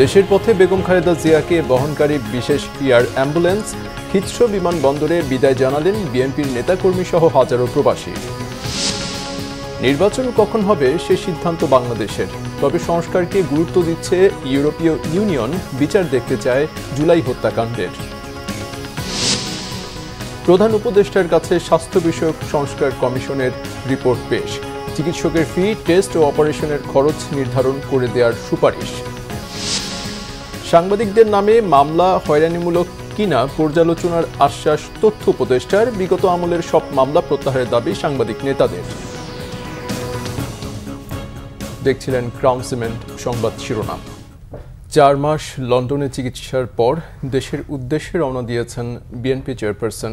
দেশের পথে বেগম খালেদা জিয়াকে বহনকারী বিশেষ এয়ার অ্যাম্বুলেন্স হিথ্রো বিমানবন্দরে বিদায় জানালেন বিএনপির নেতাকর্মী সহ হাজারো প্রবাসী। নির্বাচন কখন হবে সে সিদ্ধান্ত বাংলাদেশের, তবে সংস্কারকে গুরুত্ব দিচ্ছে ইউরোপীয় ইউনিয়ন, বিচার দেখতে চায় জুলাই হত্যাকাণ্ডের। প্রধান উপদেষ্টার কাছে স্বাস্থ্য বিষয়ক সংস্কার কমিশনের রিপোর্ট পেশ, চিকিৎসকের ফি, টেস্ট ও অপারেশনের খরচ নির্ধারণ করে দেওয়ার সুপারিশ। সাংবাদিকদের নামে মামলা হয়রানিমূলক কিনা পর্যালোচনার আশ্বাস তথ্য উপদেষ্টার, বিগত আমলের সব মামলা প্রত্যাহারের দাবি সাংবাদিক নেতাদের। দেখছিলেন ক্রাউন সিমেন্ট সংবাদ শিরোনাম। 4 মাস লন্ডনে চিকিৎসার পর দেশের উদ্দেশ্যে রওনা দিয়েছেন বিএনপি চেয়ারপারসন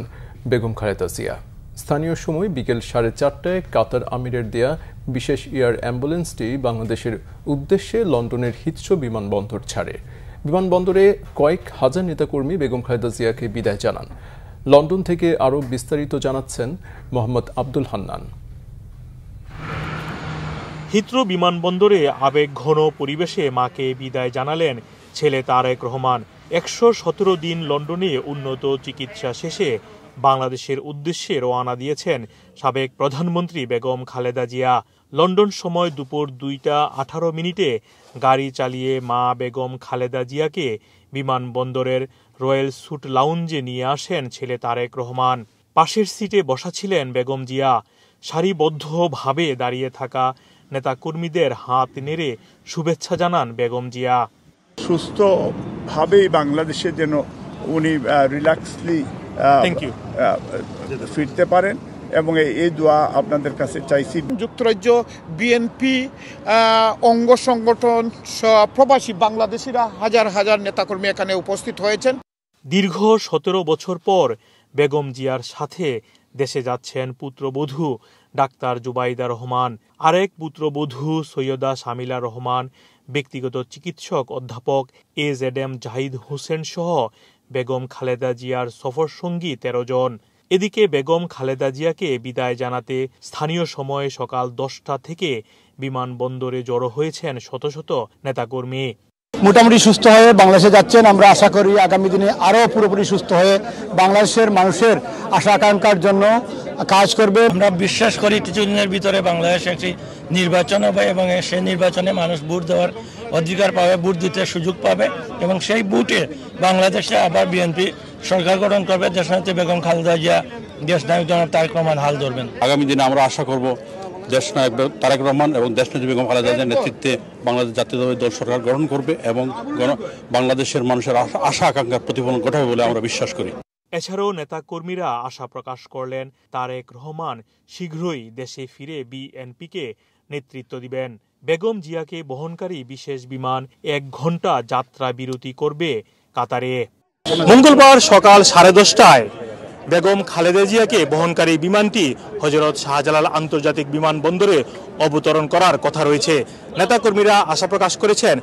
বেগম খালেদা জিয়া। স্থানীয় সময় বিকেল 4:30টায় কাতার আমিরের দেয়া বিশেষ এয়ার অ্যাম্বুলেন্সটি বাংলাদেশের উদ্দেশ্যে লন্ডনের হিথ্রো বিমানবন্দর ছাড়ে। বিমানবন্দরে কয়েক হাজার নেতাকর্মী বেগম খালেদা জিয়াকে বিদায় জানান। লন্ডন থেকে আরও বিস্তারিত জানাচ্ছেন মোহাম্মদ আব্দুল হান্নান। হিথ্রো বিমানবন্দরে আবেগঘন পরিবেশে মাকে বিদায় জানালেন ছেলে তারেক রহমান। 117 দিন লন্ডনে উন্নত চিকিৎসা শেষে বাংলাদেশের উদ্দেশ্যে রওনা দিয়েছেন সাবেক প্রধানমন্ত্রী বেগম খালেদা জিয়া। লন্ডন সময় দুপুর 2:18 গাড়ি চালিয়ে মা বেগম খালেদা জিয়াকে বিমানবন্দরের রয়্যাল স্যুট লাউঞ্জে নিয়ে আসেন ছেলে তারেক রহমান। পাশের সিটে বসা ছিলেন বেগম জিয়া। সারিবদ্ধভাবে দাঁড়িয়ে থাকা নেতাকর্মীদের হাত নেড়ে শুভেচ্ছা জানান বেগম জিয়া। সুস্থভাবেই বাংলাদেশে যেন উনি রিল্যাক্সলি ফিরতে পারেন এবং এই দোয়া আপনাদের কাছে চাইছি। যুক্তরাজ্য বিএনপি অঙ্গ সংগঠন প্রবাসী বাংলাদেশিরা হাজার হাজার নেতাকর্মী এখানে উপস্থিত হয়েছেন। দীর্ঘ 17 বছর পর বেগম জিয়ার সাথে দেশে যাচ্ছেন পুত্রবধূ ডাক্তার জুবাইদা রহমান, আরেক পুত্রবধূ সৈয়দা শামিলা রহমান, ব্যক্তিগত চিকিৎসক অধ্যাপক AZM জাহিদ হোসেন সহ বেগম খালেদা জিয়ার সফরসঙ্গী 13 জন। এদিকে বেগম খালেদা জিয়াকে বিদায় জানাতে স্থানীয় সময় সকাল 10টা থেকে বিমানবন্দরে জড়ো হয়েছেন শত শত নেতাকর্মী। মোটামুটি সুস্থ হয়ে বাংলাদেশে যাচ্ছেন। আমরা আশা করি আগামী দিনে আরও পুরোপুরি সুস্থ হয়ে বাংলাদেশের মানুষের আশা আকাঙ্ক্ষার জন্য কাজ করবে। আমরা বিশ্বাস করি কিছুদিনের ভিতরে বাংলাদেশে একটি নির্বাচন হবে এবং সেই নির্বাচনে মানুষ ভোট দেওয়ার অধিকার পাবে, ভোট দিতে সুযোগ পাবে এবং সেই ভোটে বাংলাদেশে আবার বিএনপি সরকার গঠন করবে। দেশনেত্রী বেগম খালেদা জিয়া, দেশনায়ক জনাব তারেক রহমান হাল ধরবেন। আগামী দিনে আমরা আশা করব দেশনায়ক তারেক রহমান এবং দেশনেত্রী বেগম খালেদা জিয়ার নেতৃত্বে বাংলাদেশ জাতীয়তাবাদী দল সরকার গঠন করবে এবং বাংলাদেশের মানুষের আশা আকাঙ্ক্ষার প্রতিফলন ঘটাবে বলে আমরা বিশ্বাস করি। এছাড়াও নেতাকর্মীরা আশা প্রকাশ করলেন তারেক রহমান শীঘ্রই দেশে ফিরে বিএনপিকে নেতৃত্ব দিবেন। বেগম জিয়াকে বহনকারী বিশেষ বিমান 1 ঘণ্টা যাত্রা বিরতি করবে কাতারে। মঙ্গলবার সকাল 10:30টায় বেগম খালেদা জিয়াকে বহনকারী বিমানটি হযরত শাহজালাল আন্তর্জাতিক বিমানবন্দরে অবতরণ করার কথা রয়েছে। নেতাকর্মীরা আশা প্রকাশ করেছেন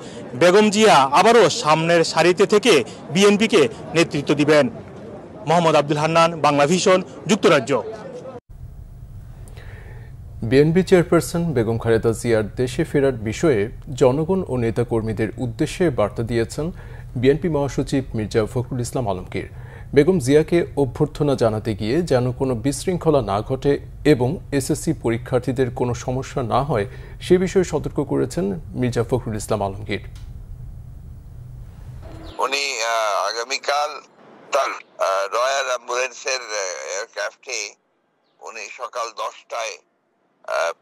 বেগম জিয়া আবারও সামনের সারিতে থেকে বিএনপিকে নেতৃত্ব দিবেন। মোহাম্মদ আব্দুল হান্নান, বাংলা ভিশন, যুক্তরাজ্য। বিএনপি চেয়ারপারসন বেগম খালেদা জিয়ার দেশে ফেরার বিষয়ে জনগণ ও নেতাকর্মীদের উদ্দেশ্যে বার্তা দিয়েছেন বিএনপি মহাসচিব মির্জা ফখরুল ইসলাম আলমগীর। বেগম জিয়াকে অভ্যর্থনা জানাতে গিয়ে যেন কোনো বিশৃঙ্খলা না ঘটে এবং এসএসসি পরীক্ষার্থীদের কোনো সমস্যা না হয় সে বিষয়ে সতর্ক করেছেন মির্জা ফখরুল ইসলাম আলমগীর। উনি আগামীকাল তার রয়্যাল অ্যাম্বুলেন্সের এয়ারক্রাফটে উনি সকাল 10টায়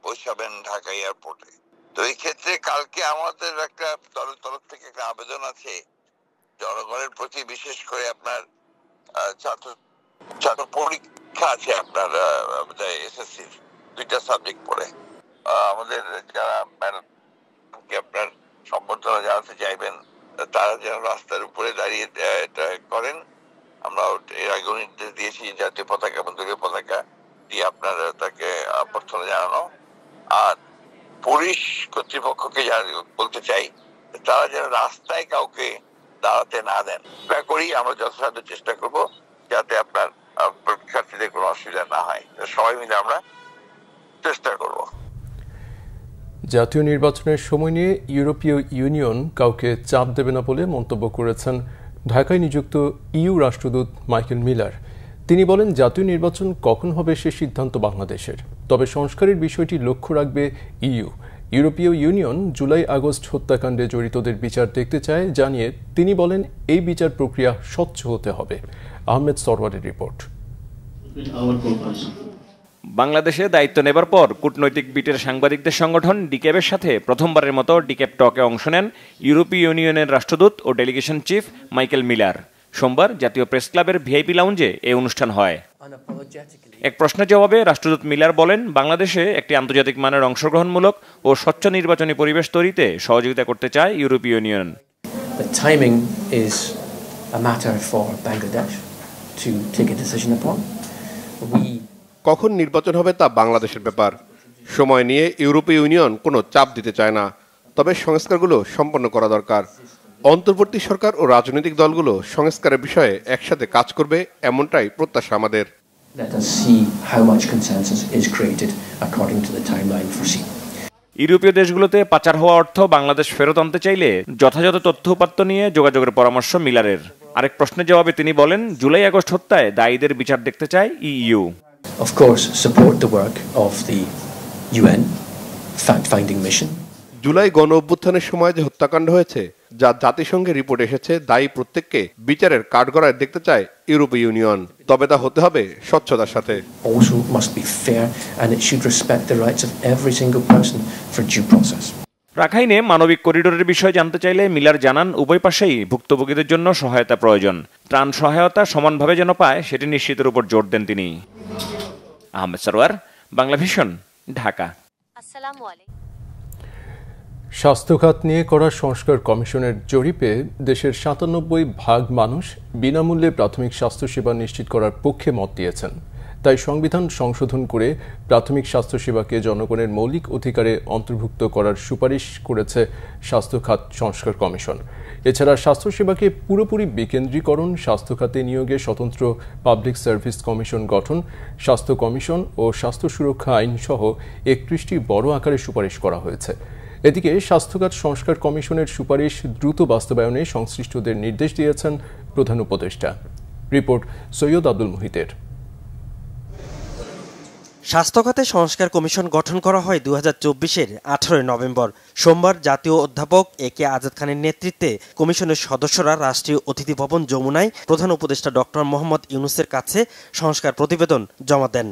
পৌঁছাবেন ঢাকা এয়ারপোর্টে। তো এই ক্ষেত্রে কালকে আমাদের একটা তরফ থেকে একটা আবেদন আছে জনগণের প্রতি, বিশেষ করে আপনার ছাত্র পরীক্ষা আছে আপনার এসএসসির 2টা সাবজেক্ট পড়ে। আমাদের যারা ম্যাডামকে আপনার সম্বর্ধনা জানাতে চাইবেন তারা যেন রাস্তার উপরে দাঁড়িয়ে এটা করেন। আমরা এর আগে নির্দেশ দিয়েছি জাতীয় পতাকা এবং দলীয় পতাকা দিয়ে আপনার তাকে অভ্যর্থনা জানানো। আর পুলিশ কর্তৃপক্ষকে বলতে চাই তারা যেন রাস্তায় কাউকে দাঁড়াতে না দেন। দয়া করি আমরা যথাসাধ্য চেষ্টা করব যাতে আপনার পরীক্ষার্থীদের কোনো অসুবিধা না হয়। সবাই মিলে আমরা চেষ্টা করব। জাতীয় নির্বাচনের সময় নিয়ে ইউরোপীয় ইউনিয়ন কাউকে চাপ দেবে না বলে মন্তব্য করেছেন ঢাকায় নিযুক্ত ইইউ রাষ্ট্রদূত মাইকেল মিলার। তিনি বলেন, জাতীয় নির্বাচন কখন হবে সে সিদ্ধান্ত বাংলাদেশের, তবে সংস্কারের বিষয়টি লক্ষ্য রাখবে ইইউ। ইউরোপীয় ইউনিয়ন জুলাই আগস্ট হত্যাকাণ্ডে জড়িতদের বিচার দেখতে চায় জানিয়ে তিনি বলেন, এই বিচার প্রক্রিয়া স্বচ্ছ হতে হবে। আহমেদ সরওয়ারের রিপোর্ট। বাংলাদেশে দায়িত্ব নেবার পর কূটনৈতিক বিটের সাংবাদিকদের সংগঠন ডিক্যাবের সাথে প্রথমবারের মতো ডিক্যাব টকে অংশ নেন ইউরোপীয় ইউনিয়নের রাষ্ট্রদূত ও ডেলিগেশন চিফ মাইকেল মিলার। সোমবার জাতীয় প্রেস ক্লাবের ভিআইপি লাউঞ্জে এই অনুষ্ঠান হয়। এক প্রশ্নের জবাবে রাষ্ট্রদূত মিলার বলেন, বাংলাদেশে একটি আন্তর্জাতিক মানের অংশগ্রহণমূলক ও স্বচ্ছ নির্বাচনী পরিবেশ তৈরিতে সহযোগিতা করতে চায় ইউরোপীয় union. The timing is a matter for Bangladesh to take a decision upon. কখন নির্বাচন হবে তা বাংলাদেশের ব্যাপার। সময় নিয়ে ইউরোপীয় ইউনিয়ন কোনো চাপ দিতে চায় না, তবে সংস্কারগুলো সম্পন্ন করা দরকার। অন্তর্বর্তী সরকার ও রাজনৈতিক দলগুলো সংস্কারের বিষয়ে একসাথে কাজ করবে, এমনটাই প্রত্যাশা আমাদের। ইউরোপীয় দেশগুলোতে পাচার হওয়া অর্থ বাংলাদেশ ফেরত আনতে চাইলে যথাযথ তথ্য উপাত্ত নিয়ে যোগাযোগের পরামর্শ মিলারের। আরেক প্রশ্নের জবাবে তিনি বলেন, জুলাই আগস্ট হত্যায় দায়ীদের বিচার দেখতে চায় EU. Of course, support the work of the UN fact-finding mission. July গণ অভ্যুত্থানের সময় যে হত্যাকাণ্ড হয়েছে, যা জাতিসংঘের রিপোর্ট এসেছে, দায়ী প্রত্যেককে বিচারের কাঠগড়ায় দেখতে চায় ইউরোপীয় ইউনিয়ন, তবে তা হতে হবে স্বচ্ছতার সাথে। Also must be fair and it should respect the rights of every single person for due process. রাখাইনে মানবিক করিডোরের বিষয়ে জানতে চাইলে মিলার জানান, উভয় পাশেই ভুক্তভোগীদের জন্য সহায়তা প্রয়োজন। ত্রাণ সহায়তা সমানভাবে যেন পায় সেটি নিশ্চিতের উপর জোর দেন তিনি। আহমেদ সরওয়ার, বাংলা ভিশন, ঢাকা। স্বাস্থ্যখাত নিয়ে করা সংস্কার কমিশনের জরিপে দেশের ৯৭% মানুষ বিনামূল্যে প্রাথমিক স্বাস্থ্যসেবা নিশ্চিত করার পক্ষে মত দিয়েছেন। তাই সংবিধান সংশোধন করে প্রাথমিক স্বাস্থ্যসেবাকে জনগণের মৌলিক অধিকারে অন্তর্ভুক্ত করার সুপারিশ করেছে স্বাস্থ্য খাত সংস্কার কমিশন। এছাড়া স্বাস্থ্যসেবাকে পুরোপুরি বিকেন্দ্রীকরণ, স্বাস্থ্য খাতে নিয়োগে স্বতন্ত্র পাবলিক সার্ভিস কমিশন গঠন, স্বাস্থ্য কমিশন ও স্বাস্থ্য সুরক্ষা আইন সহ 31টি বড় আকারে সুপারিশ করা হয়েছে। এদিকে স্বাস্থ্যখাত সংস্কার কমিশনের সুপারিশ দ্রুত বাস্তবায়নে সংশ্লিষ্টদের নির্দেশ দিয়েছেন প্রধান উপদেষ্টা। রিপোর্ট সৈয়দ আব্দুল মুহিতের। স্বাস্থ্যখাতে সংস্কার কমিশন গঠন করা হয় 2024-এর 18 নভেম্বর। সোমবার জাতীয় অধ্যাপক একে আজাদ খানের নেতৃত্বে কমিশনের সদস্যরা রাষ্ট্রীয় অতিথি ভবন যমুনায় প্রধান উপদেষ্টা ডক্টর মোহাম্মদ ইউনূসের কাছে সংস্কার প্রতিবেদন জমা দেন।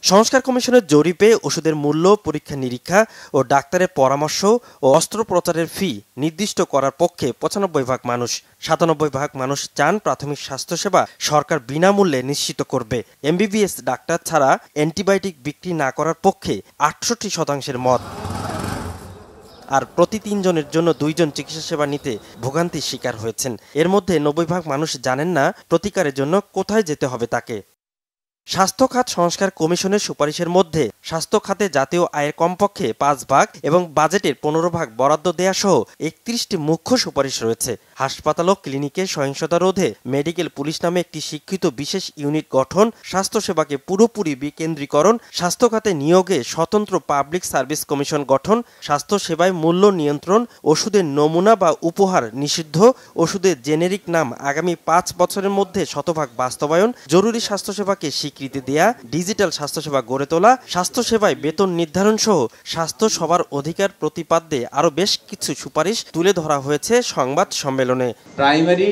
সংস্কার কমিশনের জরিপে ওষুধের মূল্য, পরীক্ষা নিরীক্ষা ও ডাক্তারের পরামর্শ ও অস্ত্রোপচারের ফি নির্দিষ্ট করার পক্ষে 95% মানুষ। 97% মানুষ চান প্রাথমিক স্বাস্থ্যসেবা সরকার বিনামূল্যে নিশ্চিত করবে। এমবিবিএস ডাক্তার ছাড়া অ্যান্টিবায়োটিক বিক্রি না করার পক্ষে 68% মত। আর প্রতি 3 জনের জন্য 2 জন চিকিৎসা সেবা নিতে ভোগান্তির শিকার হয়েছেন। এর মধ্যে 90% মানুষ জানেন না প্রতিকারের জন্য কোথায় যেতে হবে তাকে। স্বাস্থ্য খাত সংস্কার কমিশনের সুপারিশের মধ্যে স্বাস্থ্য খাতে জাতীয় আয়ের কমপক্ষে 5% এবং বাজেটের 15% বরাদ্দ দেয়া সহ 31টি মুখ্য সুপারিশ রয়েছে। হাসপাতাল ও ক্লিনিকে সহিংসতা রোধে মেডিকেল পুলিশ নামে একটি শিক্ষিত বিশেষ ইউনিট গঠন, স্বাস্থ্যসেবাকে পুরোপুরি বিকেন্দ্রীকরণ, স্বাস্থ্য খাতে নিয়োগে স্বতন্ত্র পাবলিক সার্ভিস কমিশন গঠন, স্বাস্থ্যসেবায় মূল্য নিয়ন্ত্রণ, ওষুধের নমুনা বা উপহার নিষিদ্ধ, ওষুধের জেনেরিক নাম আগামী 5 বছরের মধ্যে 100% বাস্তবায়ন, জরুরি স্বাস্থ্যসেবাকে স্বীকৃতি দেয়া, ডিজিটাল স্বাস্থ্যসেবা গড়ে তোলা, স্বাস্থ্যসেবায় বেতন নির্ধারণ সহ স্বাস্থ্য সবার অধিকার প্রতিপাদ্যে আরও বেশ কিছু সুপারিশ তুলে ধরা হয়েছে সংবাদ সম্মেলনে। প্রাইমারি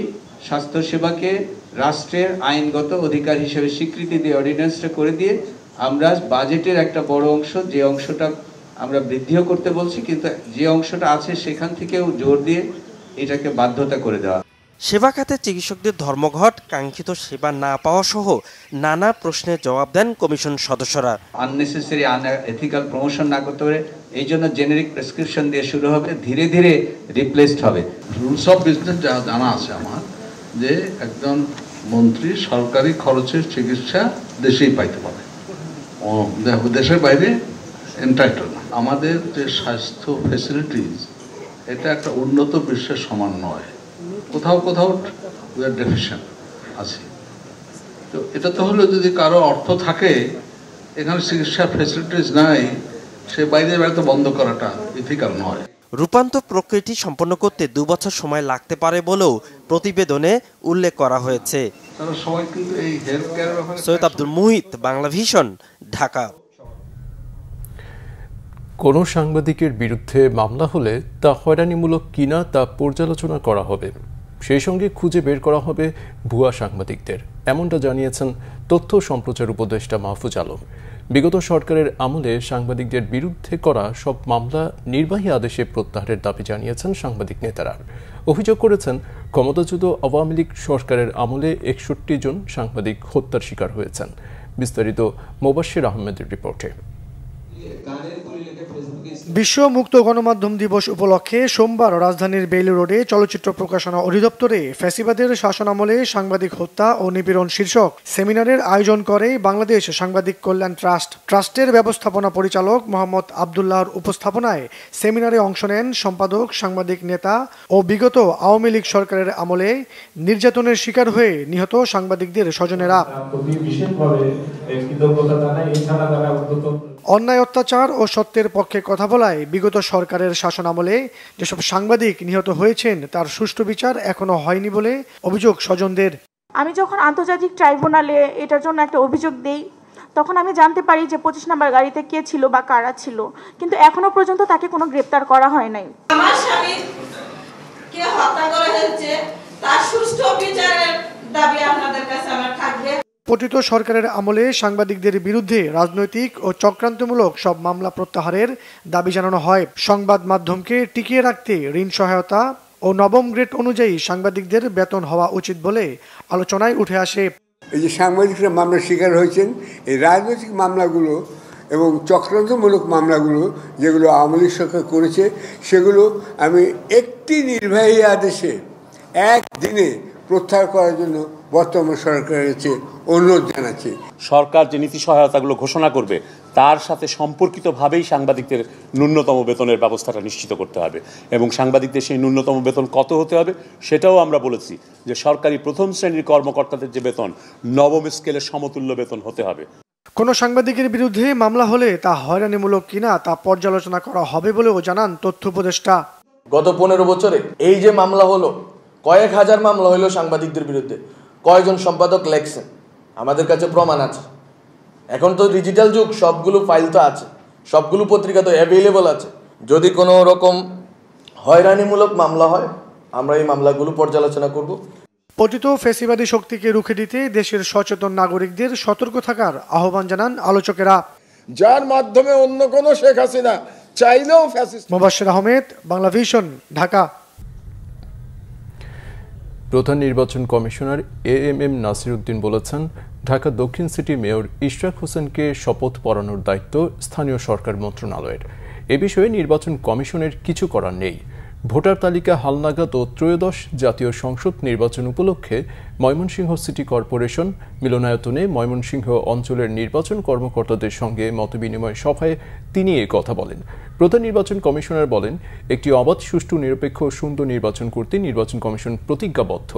স্বাস্থ্যসেবাকে রাষ্ট্রের আইনগত অধিকার হিসেবে স্বীকৃতি দিয়ে অর্ডিন্যান্সটা করে দিয়ে আমরা বাজেটের একটা বড় অংশ, যে অংশটা আমরা বৃদ্ধিও করতে বলছি, কিন্তু যে অংশটা আছে সেখান থেকেও জোর দিয়ে এটাকে বাধ্যতা করে দেওয়া। সেবা খাতে চিকিৎসকদের ধর্মঘট, কাঙ্ক্ষিত সেবা না পাওয়া সহ নানা প্রশ্নের জবাব দেন কমিশন সদস্যরা। আননেসেসারি এথিক্যাল প্রমোশন না করতে পারে, এই জন্য জেনেরিক প্রেসক্রিপশন দিয়ে শুরু হবে, ধীরে ধীরে রিপ্লেসড হবে। রুলস অফ বিজনেস যা জানা আছে আমার, যে একজন মন্ত্রী সরকারি খরচের চিকিৎসা দেশেই পাইতে পারে, দেশের বাইরে এন্টাইটেল না। আমাদের যে স্বাস্থ্য ফেসিলিটিস, এটা একটা উন্নত বিশ্বের সমান নয়, কোথাও কোথাও উই আর ডেফিশিয়েন্ট আছে। তো এটা তো হলো যদি কারো অর্থ থাকে, এখানে চিকিৎসা ফেসিলিটিস নাই, সে বাইরে বেড়াতে বন্ধ করাটা ইথিক্যাল নয়। রূপান্তর প্রক্রিয়াটি সম্পন্ন করতে 2 বছর সময় লাগতে পারে বলেও প্রতিবেদনে উল্লেখ করা হয়েছে। সৈয়দ আব্দুল মুহিত, বাংলা ভিশন, ঢাকা। কোনো সাংবাদিকের বিরুদ্ধে মামলা হলে তা হয়রানিমূলক কিনা তা পর্যালোচনা করা হবে, সেই সঙ্গে খুঁজে বের করা হবে ভুয়া সাংবাদিকদের, এমনটা জানিয়েছেন তথ্য সম্প্রচার উপদেষ্টা মাহফুজ আলম। বিগত সরকারের আমলে সাংবাদিকদের বিরুদ্ধে করা সব মামলা নির্বাহী আদেশে প্রত্যাহারের দাবি জানিয়েছেন সাংবাদিক নেতারা। অভিযোগ করেছেন ক্ষমতাচ্যুত আওয়ামী লীগ সরকারের আমলে 61 জন সাংবাদিক হত্যার শিকার হয়েছেন। বিস্তারিত মোবাশ্বির আহমেদের রিপোর্টে। বিশ্ব মুক্ত গণমাধ্যম দিবস উপলক্ষে সোমবার রাজধানীর বেইলি রোডে চলচ্চিত্র প্রকাশনা অধিদপ্তরে ফ্যাসিবাদের শাসনামলে সাংবাদিক হত্যা ও নিপীড়ন শীর্ষক সেমিনারের আয়োজন করে বাংলাদেশ সাংবাদিক কল্যাণ ট্রাস্ট। ট্রাস্টের ব্যবস্থাপনা পরিচালক মোহাম্মদ আবদুল্লাহর উপস্থাপনায় সেমিনারে অংশ নেন সম্পাদক, সাংবাদিক নেতা ও বিগত আওয়ামী লীগ সরকারের আমলে নির্যাতনের শিকার হয়ে নিহত সাংবাদিকদের স্বজনেরা। অন্যায়, অত্যাচার ও সত্যের পক্ষে কথা বলায় বিগত সরকারের শাসনামলে যেসব সাংবাদিক নিহত হয়েছেন তার সুষ্ঠু বিচার এখনো হয়নি বলে অভিযোগ স্বজনদের। আমি যখন আন্তর্জাতিক ট্রাইব্যুনালে এটার জন্য একটা অভিযোগ দেই, তখন আমি জানতে পারি যে 25 নম্বর গাড়িতে কে ছিল বা কারা ছিল, কিন্তু এখনো পর্যন্ত তাকে কোনো গ্রেপ্তার করা হয় নাই। আমার স্বামীকে হত্যা করা হয়েছে, তার সুষ্ঠু বিচারের দাবি আপনাদের কাছে আমার থাকবে। পতিত সরকারের আমলে সাংবাদিকদের বিরুদ্ধে রাজনৈতিক ও চক্রান্তমূলক সব মামলা প্রত্যাহারের দাবি জানানো হয়। সংবাদ মাধ্যমকে টিকিয়ে রাখতে ঋণ সহায়তা ও নবম গ্রেড অনুযায়ী সাংবাদিকদের বেতন হওয়া উচিত বলে আলোচনায় উঠে আসে। এই যে সাংবাদিকরা মামলার শিকার হয়েছেন, এই রাজনৈতিক মামলাগুলো এবং চক্রান্তমূলক মামলাগুলো যেগুলো আওয়ামী লীগ সরকার করেছে, সেগুলো আমি একটি নির্বাহী আদেশে একদিনে প্রত্যাহার করার জন্য বর্তমান সরকারের কাছে অনুরোধ জানাচ্ছি। সরকার যে নীতি সহায়তাগুলো ঘোষণা করবে তার সাথে সম্পর্কিতভাবেই সাংবাদিকদের ন্যূনতম বেতনের ব্যবস্থাটা নিশ্চিত করতে হবে, এবং সাংবাদিকদের সেই ন্যূনতম বেতন কত হতে হবে সেটাও আমরা বলেছি যে সরকারি প্রথম শ্রেণীর কর্মকর্তাদের যে বেতন নবম স্কেলের সমতুল্য বেতন হতে হবে। কোনো সাংবাদিকের বিরুদ্ধে মামলা হলে তা হয়রানিমূলক কিনা তা পর্যালোচনা করা হবে বলেও জানান তথ্য উপদেষ্টা। গত 15 বছরে এই যে মামলা হলো, কয়েক হাজার মামলা হলো সাংবাদিকদের বিরুদ্ধে, কয়েকজন সম্পাদক লেখছেন, আমাদের কাছে প্রমাণ আছে। এখন তো ডিজিটাল যুগ, সবগুলো ফাইল তো আছে, সবগুলো পত্রিকা তো অ্যাভেলেবল আছে। যদি কোনো রকম হয়রানিমূলক মামলা হয়, আমরা এই মামলাগুলো পর্যালোচনা করব। পতিত ফ্যাসিবাদী শক্তিকে রুখে দিতে দেশের সচেতন নাগরিকদের সতর্ক থাকার আহ্বান জানান আলোচকেরা, যার মাধ্যমে অন্য কোনো শেখ হাসিনা চাইলেও ফ্যাসিস্ট। মোবাশ্বির আহমেদ, বাংলা ভিশন, ঢাকা। প্রধান নির্বাচন কমিশনার AMM নাসির উদ্দিন বলেছেন, ঢাকা দক্ষিণ সিটি মেয়র ইশরাক হোসেনকে শপথ পড়ানোর দায়িত্ব স্থানীয় সরকার মন্ত্রণালয়ের। এ বিষয়ে নির্বাচন কমিশনের কিছু করার নেই। ভোটার তালিকা হালনাগাদ ও ত্রয়োদশ জাতীয় সংসদ নির্বাচন উপলক্ষে ময়মনসিংহ সিটি কর্পোরেশন মিলনায়তনে ময়মনসিংহ অঞ্চলের নির্বাচন কর্মকর্তাদের সঙ্গে মতবিনিময় সভায় তিনি এই কথা বলেন। প্রধান নির্বাচন কমিশনার বলেন, একটি অবাধ, সুষ্ঠু, নিরপেক্ষ ও সুন্দর নির্বাচন করতে নির্বাচন কমিশন প্রতিজ্ঞাবদ্ধ।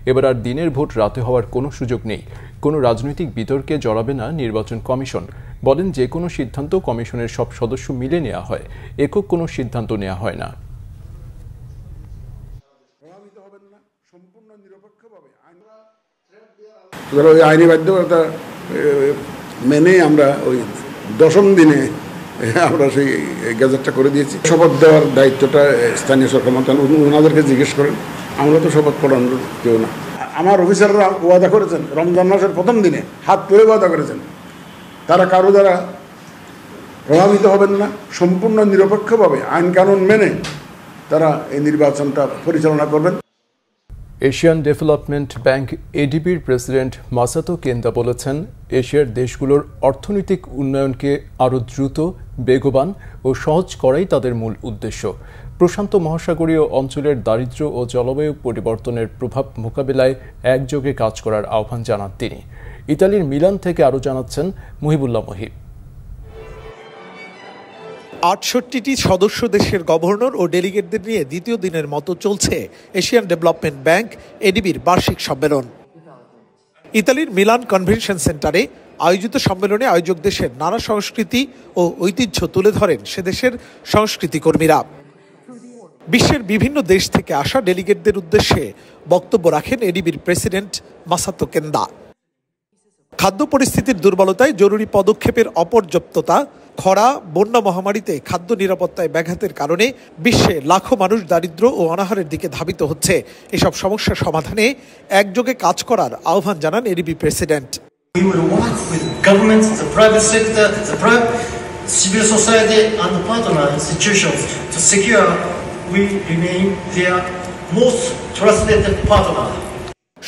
এবার আর দিনের ভোট রাতে হওয়ার কোনো সুযোগ নেই। কোনো রাজনৈতিক বিতর্কে জড়াবে না নির্বাচন কমিশন। বলেন, যে কোনো সিদ্ধান্ত কমিশনের সব সদস্য মিলে নেওয়া হয়, একক কোনো সিদ্ধান্ত নেওয়া হয় না। ওই আইনি বাধ্যবাধকতা মেনে আমরা ওই 10ম দিনে আমরা সেই গ্যাজেটটা করে দিয়েছি। শপথ দেওয়ার দায়িত্বটা স্থানীয় সরকার মন্ত্রণালয়, ওনাদেরকে জিজ্ঞেস করেন, আমরা তো শপথ পড়ানোর কেউ না। আমার অফিসাররা ওয়াদা করেছেন, রমজান মাসের প্রথম দিনে হাত তুলে ওয়াদা করেছেন, তারা কারো দ্বারা প্রভাবিত হবেন না, সম্পূর্ণ নিরপেক্ষভাবে আইন কানুন মেনে তারা এই নির্বাচনটা পরিচালনা করবেন। এশিয়ান ডেভেলপমেন্ট ব্যাংক ADBর প্রেসিডেন্ট মাসাতো কেন্দা বলেছেন, এশিয়ার দেশগুলোর অর্থনৈতিক উন্নয়নকে আরও দ্রুত, বেগবান ও সহজ করাই তাদের মূল উদ্দেশ্য। প্রশান্ত মহাসাগরীয় অঞ্চলের দারিদ্র্য ও জলবায়ু পরিবর্তনের প্রভাব মোকাবিলায় একযোগে কাজ করার আহ্বান জানান তিনি। ইতালির মিলান থেকে আরও জানাচ্ছেন মুহিবুল্লাহ মহিব। ৬৮টি সদস্য দেশের গভর্নর ও ডেলিগেটদের নিয়ে দ্বিতীয় দিনের মতো চলছে এশিয়ান ডেভেলপমেন্ট ব্যাংক ADBর বার্ষিক সম্মেলন। ইতালির মিলান কনভেনশন সেন্টারে আয়োজিত সম্মেলনে আয়োজক দেশের নানা সংস্কৃতি ও ঐতিহ্য তুলে ধরেন সে দেশের সংস্কৃতি কর্মীরা। বিশ্বের বিভিন্ন দেশ থেকে আসা ডেলিগেটদের উদ্দেশ্যে বক্তব্য রাখেন এডিবির প্রেসিডেন্ট মাসাতো কেন্দা। খাদ্য পরিস্থিতির দুর্বলতায় জরুরি পদক্ষেপের অপর্যাপ্ততা, খরা, বন্যা মহামারীতে খাদ্য নিরাপত্তায় ব্যাঘাতের কারণে বিশ্বে লাখো মানুষ দারিদ্র্য ও অনাহারের দিকে ধাবিত হচ্ছে। এসব সমস্যা সমাধানে একযোগে কাজ করার আহ্বান জানান ADB president. We will work with governments, the private sector, the civil society and the partner institutions to secure we remain their most trusted partner.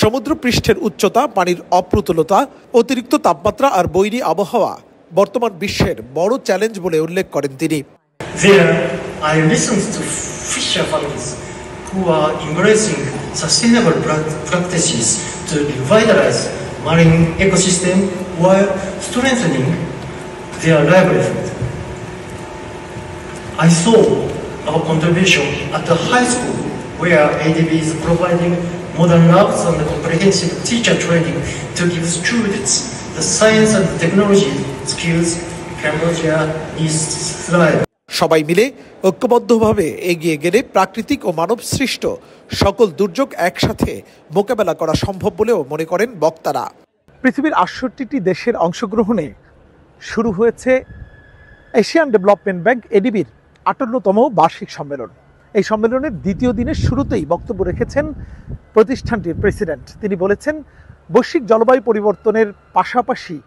সমুদ্র পৃষ্ঠের উচ্চতা, পানির অপ্রতুলতা, অতিরিক্ত তাপমাত্রা আর বৈরী আবহাওয়া বর্তমান বিশ্বের বড় চ্যালেঞ্জ বলে উল্লেখ করেন তিনি। There, I listened to fisher families who are embracing sustainable practices to revitalize marine ecosystem while strengthening their livelihood. I saw our contribution at the high school where ADB is providing modern labs and comprehensive teacher training to give students the science and technology skills Cambodia needs to thrive. সবাই মিলে ঐক্যবদ্ধভাবে এগিয়ে গেলে প্রাকৃতিক ও মানব সৃষ্ট সকল দুর্যোগ একসাথে মোকাবেলা করা সম্ভব বলেও মনে করেন বক্তারা। পৃথিবীর ৬৮টি দেশের অংশগ্রহণে শুরু হয়েছে এশিয়ান ডেভেলপমেন্ট ব্যাংক এডিবির ৫৮তম বার্ষিক সম্মেলন। এই সম্মেলনের দ্বিতীয় দিনের শুরুতেই বক্তব্য রেখেছেন প্রতিষ্ঠানটির প্রেসিডেন্ট। তিনি বলেছেন, বৈশ্বিক জলবায়ু পরিবর্তনের পাশাপাশি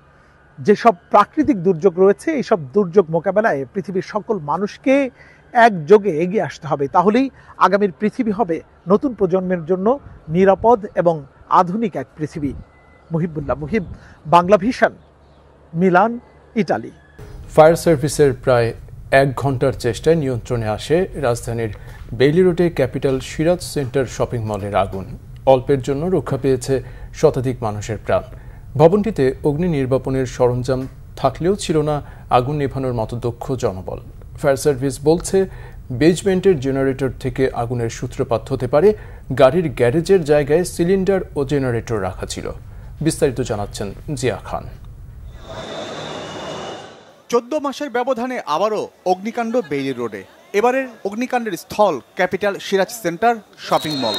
যেসব প্রাকৃতিক দুর্যোগ রয়েছে এইসব দুর্যোগ মোকাবেলায় পৃথিবীর সকল মানুষকে একযোগে এগিয়ে আসতে হবে। তাহলেই আগামীর পৃথিবী হবে নতুন প্রজন্মের জন্য নিরাপদ এবং আধুনিক এক পৃথিবী। Muhibullah Muhib, Bangla vision, Milan, Italy. Fire সার্ভিসের প্রায় ১ ঘন্টার চেষ্টায় নিয়ন্ত্রণে আসে রাজধানীর বেইলি রোডে ক্যাপিটাল সিরাজ সেন্টার শপিং মলের আগুন। অল্পের জন্য রক্ষা পেয়েছে শতাধিক মানুষের প্রাণ। ভবনটিতে অগ্নি নির্বাপনের সরঞ্জাম থাকলেও ছিল না আগুন নেভানোর মতো দক্ষ জনবল। ফায়ার সার্ভিস বলছে, বেজমেন্টের জেনারেটর থেকে আগুনের সূত্রপাত হতে পারে। গাড়ির গ্যারেজের জায়গায় সিলিন্ডার ও জেনারেটর রাখা ছিল। বিস্তারিত জানাচ্ছেন জিয়া খান। ১৪ মাসের ব্যবধানে আবারও অগ্নিকাণ্ড বেইলি রোডে। এবারের অগ্নিকাণ্ডের স্থল capital Siraj centre shopping mall.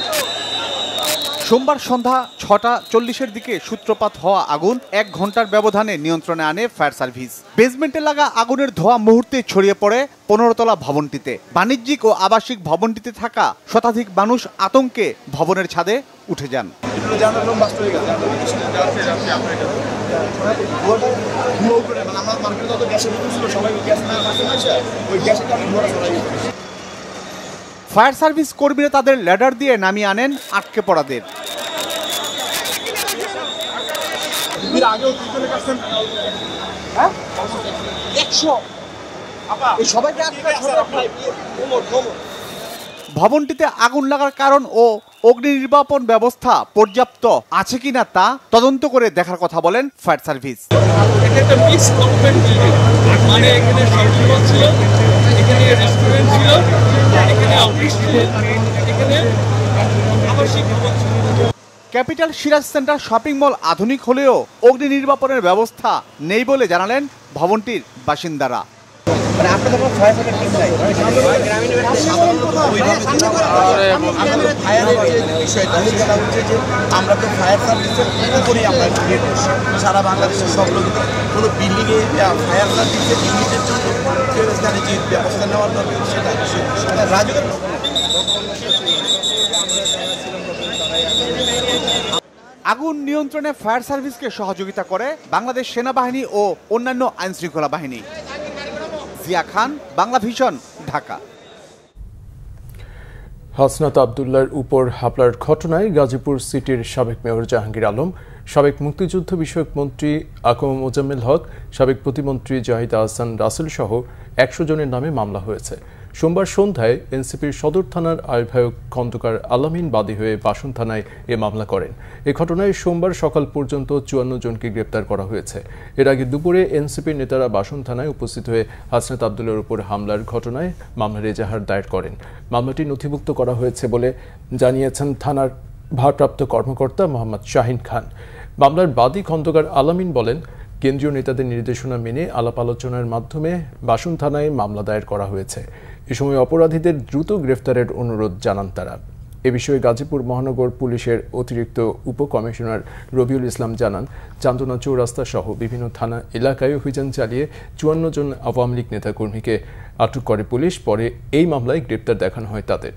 সোমবার সন্ধ্যা ৬:৪০-এর দিকে সূত্রপাত হওয়া আগুন ১ ঘন্টার ব্যবধানে নিয়ন্ত্রণে আনে ফায়ার সার্ভিস। বেসমেন্টে লাগা আগুনের ধোঁয়া মুহূর্তে ছড়িয়ে পড়ে ১৫ তলা ভবনটিতে। বাণিজ্যিক ও আবাসিক ভবনটিতে থাকা শতাধিক মানুষ আতঙ্কে ভবনের ছাদে উঠে যান। ফায়ার সার্ভিস কর্মীরা তাদের ল্যাডার দিয়ে নামিয়ে আনেন আটকে পড়াদের। ভবনটিতে আগুন লাগার কারণ ও অগ্নি নির্বাপন ব্যবস্থা পর্যাপ্ত আছে কিনা তা তদন্ত করে দেখার কথা বলেন fire service. Capital Siraj centre shopping mall আধুনিক হলেও অগ্নি নির্বাপনের ব্যবস্থা নেই বলে জানালেন ভবনটির বাসিন্দারা। আমরা তো ফায়ার সার্ভিসের উপরই আমরা সারা বাংলাদেশের সব লোক কোনো বিল্ডিংয়ে ফায়ার সার্ভিসের ইউনিটের জন্য যে ব্যবস্থা নেওয়ার দরকার সেটা রাজুকের। আগুন নিয়ন্ত্রণে ফায়ার সার্ভিসকে সহযোগিতা করে বাংলাদেশ সেনাবাহিনী ও অন্যান্য আইনশৃঙ্খলা বাহিনী। জিয়া খান, বাংলা ভিশন, ঢাকা। হাসনাত আবদুল্লাহর উপর হামলার ঘটনায় গাজীপুর সিটির সাবেক মেয়র জাহাঙ্গীর আলম, সাবেক মুক্তিযুদ্ধ বিষয়ক মন্ত্রী আকম মোজাম্মেল হক, সাবেক প্রতিমন্ত্রী জাহিদ আহসান রাসেল সহ ১০০ জনের নামে মামলা হয়েছে। সোমবার সন্ধ্যায় এনসিপির সদর থানার আহ্বায়ক খন্দকার আলামিন বাদী হয়ে বাসন থানায় এ মামলা করেন। এ ঘটনায় সোমবার সকাল পর্যন্ত ৫৪ জনকে গ্রেপ্তার করা হয়েছে। এর আগে দুপুরে এনসিপির নেতারা বাসন থানায় উপস্থিত হয়ে হাসনাত আবদুল্লাহর উপর হামলার ঘটনায় মামলার এজাহার দায়ের করেন। মামলাটি নথিভুক্ত করা হয়েছে বলে জানিয়েছেন থানার ভারপ্রাপ্ত কর্মকর্তা মোহাম্মদ শাহিন খান। মামলার বাদী খন্দকার আলামিন বলেন, কেন্দ্রীয় নেতাদের নির্দেশনা মেনে আলাপ আলোচনার মাধ্যমে বাসন থানায় মামলা দায়ের করা হয়েছে। এ সময় অপরাধীদের দ্রুত গ্রেফতারের অনুরোধ জানান তারা। এ বিষয়ে গাজীপুর মহানগর পুলিশের অতিরিক্ত উপকমিশনার রবিউল ইসলাম জানান, চান্দনা চৌরাস্তা সহ বিভিন্ন থানা এলাকায় অভিযান চালিয়ে ৫৪ জন আওয়ামী লীগ নেতাকর্মীকে আটক করে পুলিশ। পরে এই মামলায় গ্রেপ্তার দেখানো হয় তাদের।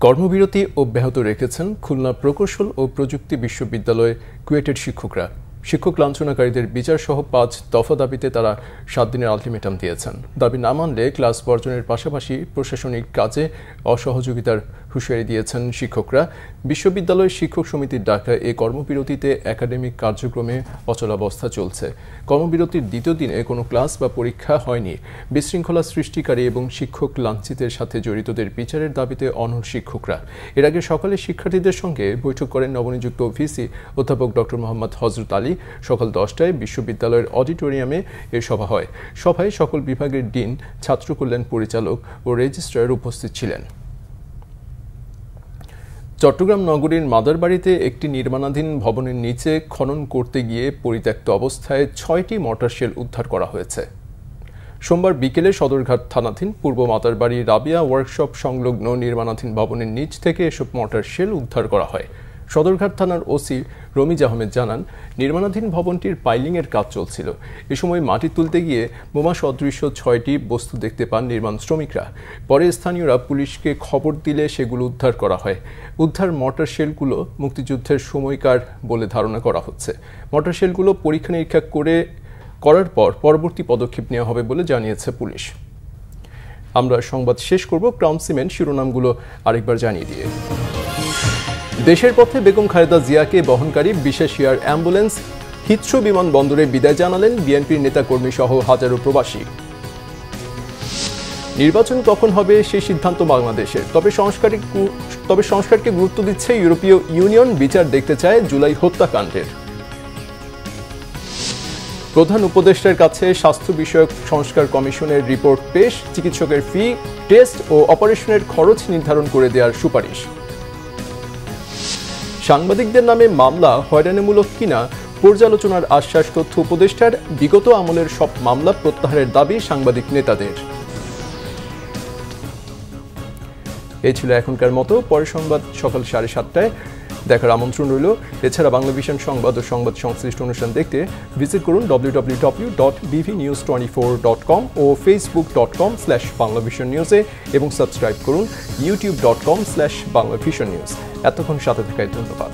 কর্মবিরতি অব্যাহত রেখেছেন খুলনা প্রকৌশল ও প্রযুক্তি বিশ্ববিদ্যালয়ে কুয়েটের শিক্ষকরা। শিক্ষক লাঞ্ছনাকারীদের বিচার সহ ৫ দফা দাবিতে তারা ৭ দিনের আলটিমেটাম দিয়েছেন। দাবি না মানলে ক্লাস বর্জনের পাশাপাশি প্রশাসনিক কাজে অসহযোগিতার হুঁশিয়ারি দিয়েছেন শিক্ষকরা। বিশ্ববিদ্যালয় শিক্ষক সমিতির ডাকা এই কর্মবিরতিতে একাডেমিক কার্যক্রমে অচলাবস্থা চলছে। কর্মবিরতির দ্বিতীয় দিনে কোনো ক্লাস বা পরীক্ষা হয়নি। বিশৃঙ্খলা সৃষ্টিকারী এবং শিক্ষক লাঞ্ছিতের সাথে জড়িতদের বিচারের দাবিতে অনড় শিক্ষকরা। এর আগে সকালে শিক্ষার্থীদের সঙ্গে বৈঠক করেন নবনিযুক্ত ভিসি অধ্যাপক ডক্টর মোহাম্মদ হযরত আলী। সকাল 10টায় বিশ্ববিদ্যালয়ের অডিটোরিয়ামে এ সভা হয়। সভায় সকল বিভাগের ডিন, ছাত্র কল্যাণ পরিচালক ও রেজিস্ট্রার উপস্থিত ছিলেন। চট্টগ্রাম নগরীর মাদারবাড়িতে একটি নির্মাণাধীন ভবনের নিচে খনন করতে গিয়ে পরিত্যক্ত অবস্থায় 6টি মর্টার শেল উদ্ধার করা হয়েছে। সোমবার বিকেলে সদরঘাট থানাধীন পূর্ব মাদারবাড়ি রাবিয়া ওয়ার্কশপ সংলগ্ন নির্মাণাধীন ভবনের নিচ থেকে এসব মর্টার শেল উদ্ধার করা হয়। সদরঘাট থানার ওসি রমিজ আহমেদ জানান, নির্মাণাধীন ভবনটির পাইলিংয়ের কাজ চলছিল। এ সময় মাটি তুলতে গিয়ে বোমা সদৃশ্য 6টি বস্তু দেখতে পান নির্মাণ শ্রমিকরা। পরে স্থানীয়রা পুলিশকে খবর দিলে সেগুলো উদ্ধার করা হয়। উদ্ধার মর্টার শেলগুলো মুক্তিযুদ্ধের সময়কার বলে ধারণা করা হচ্ছে। মর্টার শেলগুলো পরীক্ষা নিরীক্ষা করার পর পরবর্তী পদক্ষেপ নেওয়া হবে বলে জানিয়েছে পুলিশ। আমরা সংবাদ শেষ করব ক্রাউন সিমেন্ট শিরোনামগুলো আরেকবার জানিয়ে দিয়ে। দেশের পথে বেগম খালেদা জিয়াকে বহনকারী বিশেষ এয়ার অ্যাম্বুলেন্স হিথ্রো বিমানবন্দরে বিদায় জানালেন বিএনপির নেতাকর্মী সহ হাজারো প্রবাসী। নির্বাচন কখন হবে সেই সিদ্ধান্ত বাংলাদেশের, তবে সংস্কারকে গুরুত্ব দিচ্ছে ইউরোপীয় ইউনিয়ন। বিচার দেখতে চায় জুলাই হত্যাকাণ্ডের। প্রধান উপদেষ্টার কাছে স্বাস্থ্য বিষয়ক সংস্কার কমিশনের রিপোর্ট পেশ। চিকিৎসকের ফি, টেস্ট ও অপারেশনের খরচ নির্ধারণ করে দেওয়ার সুপারিশ। সাংবাদিকদের নামে মামলা হয়রানিমূলক কিনা পর্যালোচনার আশ্বাস তথ্য উপদেষ্টার। বিগত আমলের সব মামলা প্রত্যাহারের দাবি সাংবাদিক নেতাদের। এই ছিল এখনকার মতো। পরের সংবাদ সকাল 7:30টায় দেখার আমন্ত্রণ রইল। এছাড়া বাংলা ভিশন সংবাদ ও সংবাদ সংশ্লিষ্ট অনুষ্ঠান দেখতে ভিজিট করুন www.bvnews24.com ও facebook.com/banglavisionnews এবং সাবস্ক্রাইব করুন youtube.com/banglavisionnews। এতক্ষণ সাথে থাকায় ধন্যবাদ।